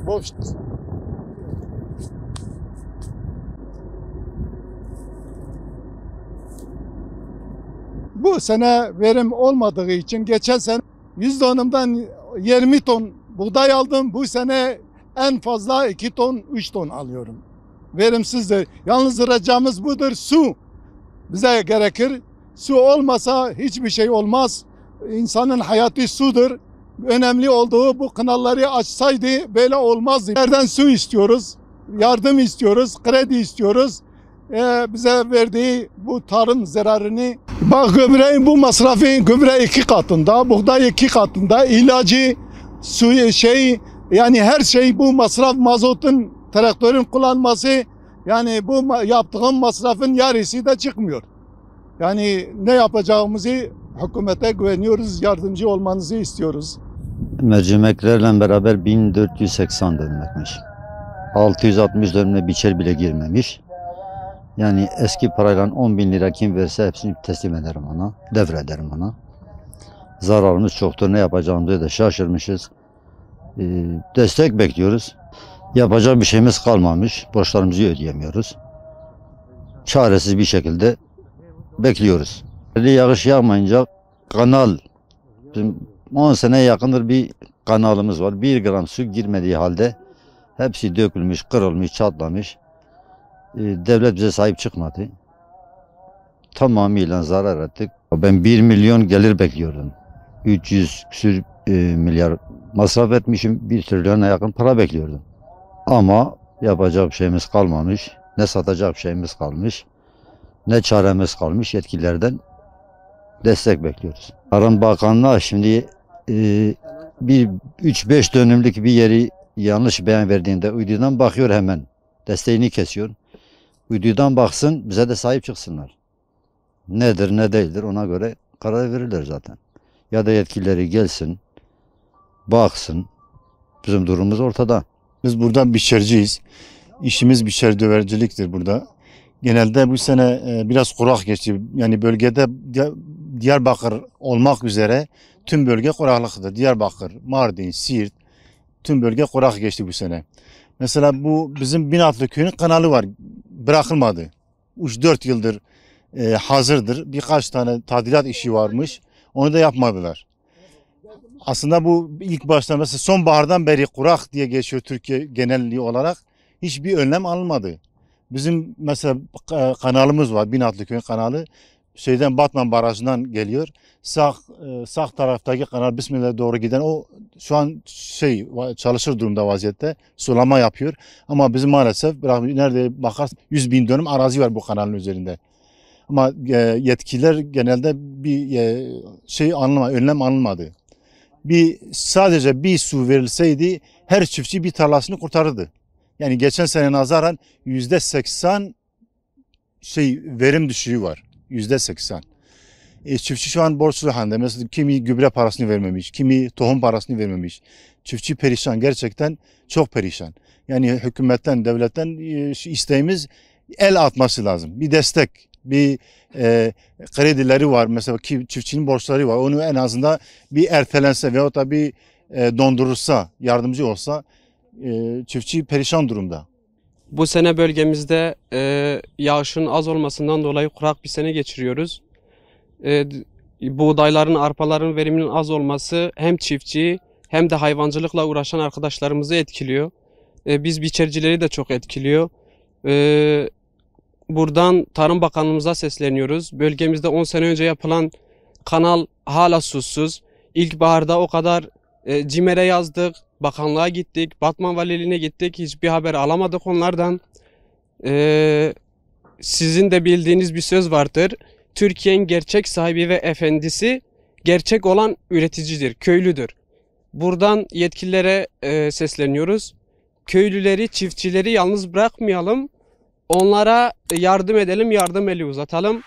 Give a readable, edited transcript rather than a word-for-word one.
boş. Bu sene verim olmadığı için geçen sene %10'umdan 20 ton buğday aldım. Bu sene en fazla 2 ton 3 ton alıyorum. Verimsizdir. Yalnız ricamız budur, su bize gerekir. Su olmasa hiçbir şey olmaz. İnsanın hayatı sudur. Önemli olduğu bu kanalları açsaydı böyle olmazdı. Nereden su istiyoruz? Yardım istiyoruz, kredi istiyoruz. Bize verdiği bu tarım zararını, bak gübrenin bu masrafı, gübre 2 katında, buğday 2 katında, ilacı, suyu yani her şey, bu masraf, mazotun, traktörün kullanması, yani bu yaptığım masrafın yarısı da çıkmıyor. Yani ne yapacağımızı hükümete güveniyoruz, yardımcı olmanızı istiyoruz. Mercimeklerle beraber 1480 dönmekmiş. 660 dönme biçer bile girmemiş. Yani eski parayla 10.000 lira kim verse hepsini teslim ederim ona, devrederim ona. Zararımız çoktur, ne yapacağımızı da şaşırmışız. Destek bekliyoruz. Yapacak bir şeyimiz kalmamış, borçlarımızı ödeyemiyoruz. Çaresiz bir şekilde bekliyoruz. Yağış yağmayınca kanal, bizim 10 sene yakındır bir kanalımız var. 1 gram su girmediği halde hepsi dökülmüş, kırılmış, çatlamış. Devlet bize sahip çıkmadı. Tamamıyla zarar ettik. Ben 1 milyon gelir bekliyordum. 300 milyar masraf etmişim. 1 trilyona yakın para bekliyordum. Ama yapacak bir şeyimiz kalmamış. Ne satacak bir şeyimiz kalmış. Ne çaremiz kalmış. Yetkililerden destek bekliyoruz. Tarım Bakanlığı şimdi bir 3-5 dönümlük bir yeri yanlış beyan verdiğinde uydudan bakıyor, hemen desteğini kesiyor. Uydudan baksın, bize de sahip çıksınlar. Nedir ne değildir ona göre karar verirler zaten. Ya da yetkilileri gelsin, baksın. Bizim durumumuz ortada. Biz burada biçerciyiz. İşimiz biçer döverciliktir burada. Genelde bu sene biraz kurak geçti. Yani bölgede Diyarbakır olmak üzere tüm bölge kuraklıktır. Diyarbakır, Mardin, Siirt tüm bölge kurak geçti bu sene. Mesela bu bizim Binatlı köyünün kanalı var. Bırakılmadı. 3-4 yıldır hazırdır. Birkaç tane tadilat işi varmış. Onu da yapmadılar. Aslında bu ilk başta mesela sonbahardan beri kurak diye geçiyor Türkiye genelliği olarak. Hiçbir önlem alınmadı. Bizim mesela kanalımız var. Binatlı Köyü kanalı. Batman Barajı'ndan geliyor. Sağ taraftaki kanal Bismillah'a doğru giden o şu an çalışır durumda vaziyette. Sulama yapıyor. Ama bizim maalesef nerede bakar 100.000 dönüm arazi var bu kanalın üzerinde. Ama yetkililer genelde bir önlem alınmadı. Sadece bir su verilseydi her çiftçi bir tarlasını kurtarırdı. Yani geçen sene nazaran %80 verim düşüğü var. %80. Çiftçi şu an borçlu halde. Mesela kimi gübre parasını vermemiş, kimi tohum parasını vermemiş. Çiftçi perişan, gerçekten çok perişan. Yani hükümetten, devletten isteğimiz el atması lazım. Bir destek, bir kredileri var. Mesela çiftçinin borçları var. Onu en azından bir ertelense veyahut da bir dondurursa, yardımcı olsa, çiftçi perişan durumda. Bu sene bölgemizde yağışın az olmasından dolayı kurak bir sene geçiriyoruz. Buğdayların, arpaların veriminin az olması hem çiftçi hem de hayvancılıkla uğraşan arkadaşlarımızı etkiliyor. Biz biçercileri de çok etkiliyor. Buradan Tarım Bakanlığımıza sesleniyoruz. Bölgemizde 10 sene önce yapılan kanal hala susuz. İlkbaharda o kadar CİMER'e yazdık, bakanlığa gittik, Batman Valiliğine gittik. Hiçbir haber alamadık onlardan. Sizin de bildiğiniz bir söz vardır. Türkiye'nin gerçek sahibi ve efendisi gerçek olan üreticidir, köylüdür. Buradan yetkililere sesleniyoruz. Köylüleri, çiftçileri yalnız bırakmayalım. Onlara yardım edelim, yardım eli uzatalım.